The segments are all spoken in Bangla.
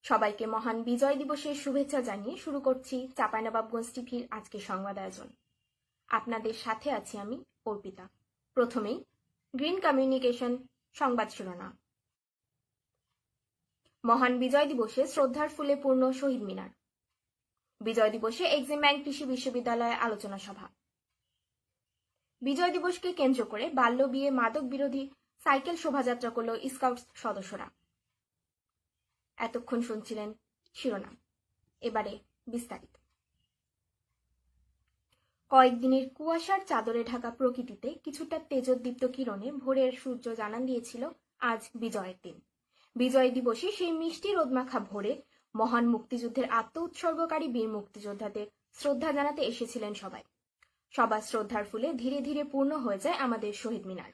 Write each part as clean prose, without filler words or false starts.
সবাইকে মহান বিজয় দিবসের শুভেচ্ছা জানিয়ে শুরু করছি চাঁপাইনবাবগঞ্জ টিভির আজকের সংবাদ আয়োজন। আপনাদের সাথে আছি আমি অর্পিতা। প্রথমেই গ্রিন কমিউনিকেশন সংবাদ শিরোনাম। মহান বিজয় দিবসে শ্রদ্ধার ফুলে পূর্ণ শহীদ মিনার। বিজয় দিবসে এক্সিম ব্যাংক কৃষি বিশ্ববিদ্যালয়ে আলোচনা সভা। বিজয় দিবসকে কেন্দ্র করে বাল্য বিয়ে মাদক বিরোধী সাইকেল শোভাযাত্রা করল স্কাউটস সদস্যরা। এতক্ষণ শুনছিলেন শিরোনাম, এবারে বিস্তারিত। কয়েকদিনের কুয়াশার চাদরে ঢাকা প্রকৃতিতে কিছুটা তেজোদ্দীপ্ত কিরণে ভোরের সূর্য জানান দিয়েছিল আজ বিজয়ের দিন। বিজয় দিবসে সেই মিষ্টি রোদমাখা ভোরে মহান মুক্তিযুদ্ধের আত্ম উৎসর্গকারী বীর মুক্তিযোদ্ধাদের শ্রদ্ধা জানাতে এসেছিলেন সবাই। সবার শ্রদ্ধার ফুলে ধীরে ধীরে পূর্ণ হয়ে যায় আমাদের শহীদ মিনার।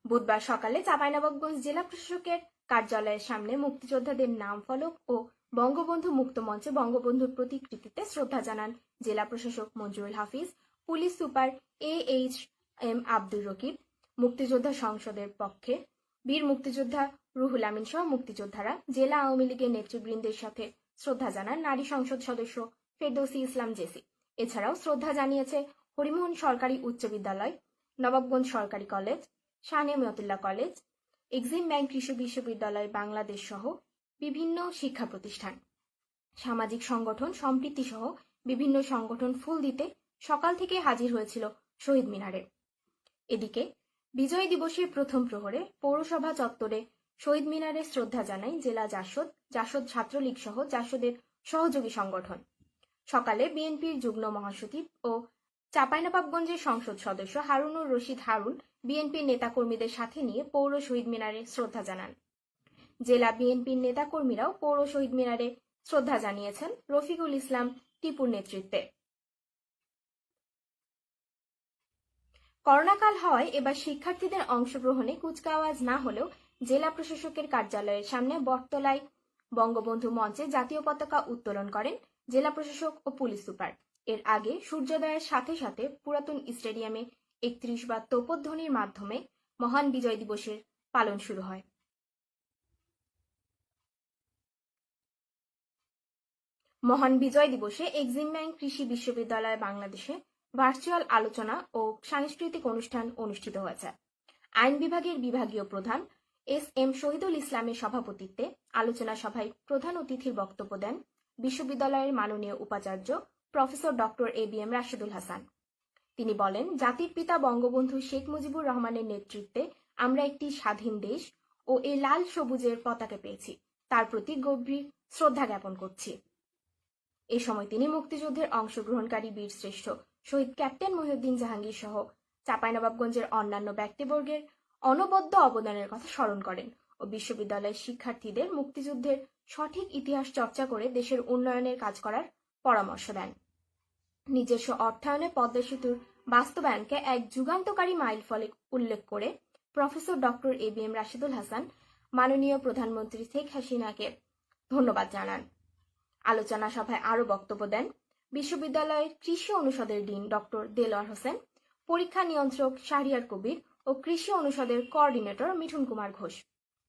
বুধবার সকালে চাঁপাইনবাবগঞ্জ জেলা প্রশাসকের কার্যালয়ের সামনে মুক্তিযোদ্ধাদের নাম ফলক ও বঙ্গবন্ধু মুক্ত মঞ্চে বঙ্গবন্ধুর প্রতিকৃতিতে শ্রদ্ধা জানান জেলা প্রশাসক Manjurul Hafiz, police super AHM Abdur Rakib, মুক্তিযোদ্ধা সংসদের পক্ষে বীর মুক্তিযোদ্ধা রুহুল আমিন সহ মুক্তিযোদ্ধারা। জেলা আওয়ামী লীগের নেতৃবৃন্দের সাথে শ্রদ্ধা জানান নারী সংসদ সদস্য ফেরদৌসী ইসলাম জেসি। এছাড়াও শ্রদ্ধা জানিয়েছে হরিমোহন সরকারি উচ্চ বিদ্যালয়, নবাবগঞ্জ সরকারি কলেজ, শাহনিয়া মিয়াতুল্লাহ কলেজ, এক্সিম ব্যাংক কৃষি বিশ্ববিদ্যালয় বাংলাদেশ সহ বিভিন্ন শিক্ষা প্রতিষ্ঠান, সামাজিক সংগঠন, সম্প্রীতি সহ বিভিন্ন সংগঠন ফুল দিতে সকাল থেকে হাজির হয়েছিল শহীদ মিনারে। এদিকে বিজয় দিবসের প্রথম প্রহরে পৌরসভা চত্বরে শহীদ মিনারে শ্রদ্ধা জানায় জেলা জাসদ ছাত্রলীগ সহ জাসদের সহযোগী সংগঠন। সকালে বিএনপির যুগ্ম মহাসচিব ও চাঁপাইনবাবগঞ্জের সংসদ সদস্য হারুনুর রশিদ হারুন বিএনপির নেতাকর্মীদের সাথে নিয়ে পৌর শহীদ মিনারে শ্রদ্ধা জানান। জেলা বিএনপির নেতাকর্মীরাও পৌর শহীদ মিনারে শ্রদ্ধা জানিয়েছেন রফিকুল ইসলাম টিপুর নেতৃত্বে। করোনাকাল হওয়ায় এবার শিক্ষার্থীদের অংশগ্রহণে কুচকাওয়াজ না হলেও জেলা প্রশাসকের কার্যালয়ের সামনে বটতলায় বঙ্গবন্ধু মঞ্চে জাতীয় পতাকা উত্তোলন করেন জেলা প্রশাসক ও পুলিশ সুপার। এর আগে সূর্যোদয়ের সাথে সাথে পুরাতন স্টেডিয়ামে ৩১ বার তোপধ্বনির মাধ্যমে মহান বিজয় দিবসের পালন শুরু হয়। মহান বিজয় দিবসে এক্সিম ব্যাংক কৃষি বিশ্ববিদ্যালয় বাংলাদেশে ভার্চুয়াল আলোচনা ও সাংস্কৃতিক অনুষ্ঠান অনুষ্ঠিত হয়েছে। আইন বিভাগের বিভাগীয় প্রধান SM শহীদুল ইসলামের সভাপতিত্বে আলোচনা সভায় প্রধান অতিথির বক্তব্য দেন বিশ্ববিদ্যালয়ের মাননীয় উপাচার্য professor doctor ABM Rashedul Hasan. তিনি বলেন, জাতির পিতা বঙ্গবন্ধু শেখ মুজিবুর রহমানের নেতৃত্বে আমরা একটি স্বাধীন দেশ ও এই লাল সবুজের পতাকা পেয়েছি, তার প্রতি গভীর শ্রদ্ধা জ্ঞাপন করছি। এ সময় তিনি মুক্তিযুদ্ধের অংশগ্রহণকারী বীরশ্রেষ্ঠ শহীদ ক্যাপ্টেন মহিউদ্দিন জাহাঙ্গীর সহ চাঁপাইনবাবগঞ্জের অন্যান্য ব্যক্তিবর্গের অনবদ্য অবদানের কথা স্মরণ করেন ও বিশ্ববিদ্যালয়ের শিক্ষার্থীদের মুক্তিযুদ্ধের সঠিক ইতিহাস চর্চা করে দেশের উন্নয়নের কাজ করার পরামর্শ দেন। নিজস্ব অর্থায়নে পদ্মা সেতুর বাস্তবায়নকে এক যুগান্তকারী মাইলফলক উল্লেখ করে professor doctor ABM Rashedul Hasan মাননীয় প্রধানমন্ত্রী শেখ হাসিনাকে ধন্যবাদ জানান। আলোচনা সভায় আরও বক্তব্য দেন বিশ্ববিদ্যালয়ের কৃষি অনুষদের ডিন ডক্টর দেলোয়ার হোসেন, পরীক্ষা নিয়ন্ত্রক শাহরিয়ার কবির ও কৃষি অনুষদের কোঅর্ডিনেটর মিঠুন কুমার ঘোষ।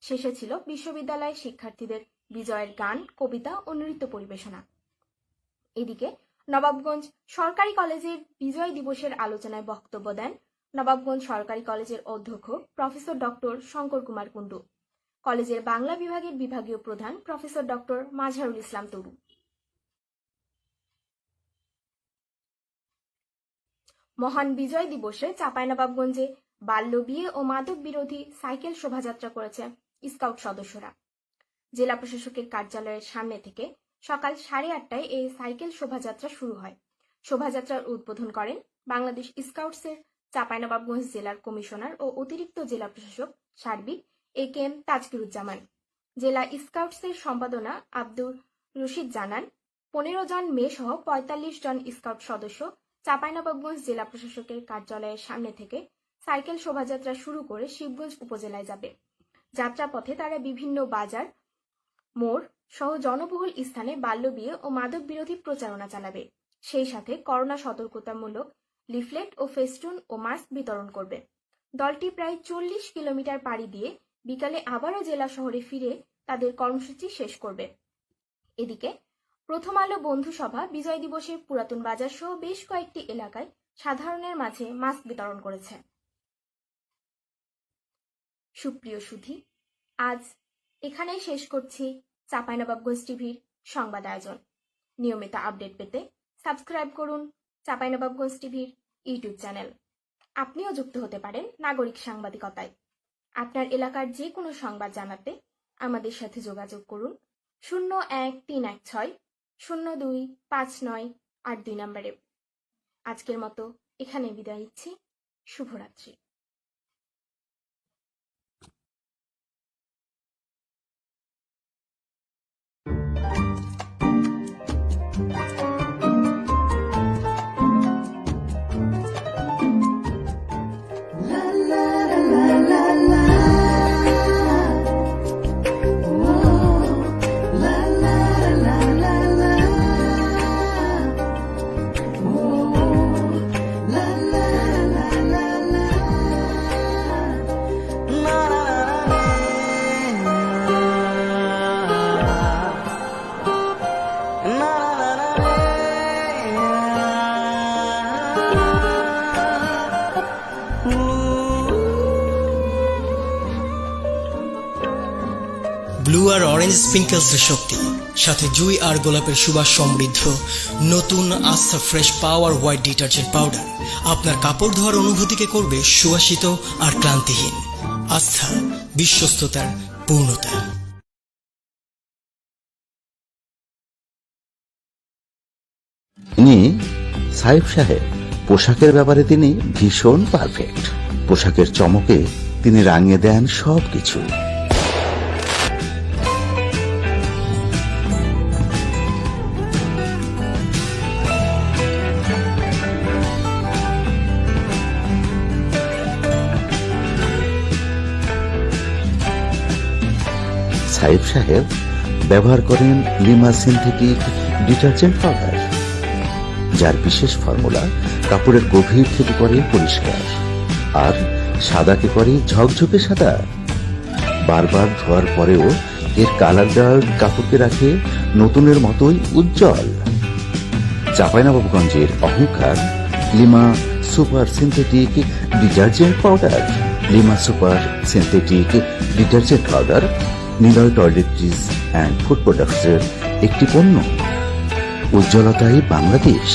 শেষে ছিল বিশ্ববিদ্যালয়ের শিক্ষার্থীদের বিজয়ের গান, কবিতা ও নৃত্য পরিবেশনা। এদিকে নবাবগঞ্জ সরকারি কলেজের বিজয় দিবসের আলোচনায় বক্তব্য দেন নবাবগঞ্জ সরকারি কলেজের অধ্যক্ষ প্রফেসর ডক্টর শঙ্কর কুমার কুণ্ডু, কলেজের বাংলা বিভাগের বিভাগীয় প্রধান প্রফেসর ডক্টর মাজহারুল ইসলাম তরু। মহান বিজয় দিবসে চাঁপাইনবাবগঞ্জে বাল্য বিয়ে ও মাদক বিরোধী সাইকেল শোভাযাত্রা করেছে স্কাউট সদস্যরা। জেলা প্রশাসকের কার্যালয়ের সামনে থেকে সকাল 8:30টায় এই সাইকেল শোভাযাত্রা শুরু হয়। শোভাযাত্রার উদ্বোধন করেন বাংলাদেশ স্কাউটসের চাঁপাইনবাবগঞ্জ জেলার কমিশনার ও অতিরিক্ত জেলা প্রশাসক সার্বিক AKM তাজকিরুজ্জামান। জেলা স্কাউটসের সম্পাদনা আব্দুর রশিদ জানান, 15 জন মেয়ে সহ 45 জন স্কাউট সদস্য চাঁপাইনবাবগঞ্জ জেলা প্রশাসকের কার্যালয়ের সামনে থেকে সাইকেল শোভাযাত্রা শুরু করে শিবগঞ্জ উপজেলায় যাবে। যাত্রাপথে তারা বিভিন্ন বাজার, মোড় সহ জনবহুল স্থানে বাল্য বিয়ে ও মাদক বিরোধী প্রচারণা চালাবে। সেই সাথে করোনা সতর্কতামূলক লিফলেট ও ফেস্টুন ও মাস্ক বিতরণ করবে। দলটি প্রায় 40 কিলোমিটার পাড়ি দিয়ে বিকালে আবারও জেলা শহরে ফিরে তাদের কর্মসূচি শেষ করবে। এদিকে প্রথম আলো বন্ধু সভা বিজয় দিবসে পুরাতন বাজার সহ বেশ কয়েকটি এলাকায় সাধারণের মাঝে মাস্ক বিতরণ করেছে। সুপ্রিয় সুধী, আজ এখানেই শেষ করছি চাঁপাইনবাবগঞ্জ টিভির সংবাদ আয়োজন। নিয়মিত আপডেট পেতে সাবস্ক্রাইব করুন চাঁপাইনবাবগঞ্জ টিভির ইউটিউব চ্যানেল। আপনিও যুক্ত হতে পারেন নাগরিক সাংবাদিকতায়। আপনার এলাকার যে কোনো সংবাদ জানাতে আমাদের সাথে যোগাযোগ করুন 01-316-025982 নম্বরে। আজকের মতো এখানে বিদায় নিচ্ছি। শুভরাত্রি। ব্লু আর অরেঞ্জ স্প্রিঙ্কেলসের শক্তি, সাথে জুই আর গোলাপের সুবাস সমৃদ্ধ নতুন আস্থা ফ্রেশ পাওয়ার হোয়াইট ডিটারজেন্ট পাউডার আপনার কাপড় ধোয়ার অনুভূতিকে করবে সুবাসিত আর ক্লান্তিহীন। আস্থা, বিশ্বস্ততার পূর্ণতা। ইনি সাহেব সাহেব। পোশাকের ব্যাপারে তিনি ভীষণ পারফেক্ট। পোশাকের চমকে তিনি রাঙিয়ে দেন সবকিছু। সাহেব সাহেব ব্যবহার করেন লিমা সিনথেটিক ডিটারজেন্ট পাউডার, যার বিশেষ ফর্মুলা কাপড়ের গভীর থেকে করে পরিষ্কার আর সাদাকে করে ঝকঝকে সাদা। বারবার ধোয়ার পরেও এর কালার দেওয়ার কাপড়কে রাখে নতুনের মতোই উজ্জ্বল। চাঁপাইনবাবগঞ্জের অহংকার lima super synthetic detergent powder. Lima super synthetic detergent powder Niloy toiletries and food প্রোডাক্টসের একটি পণ্য। উজ্জ্বলতাই বাংলাদেশ।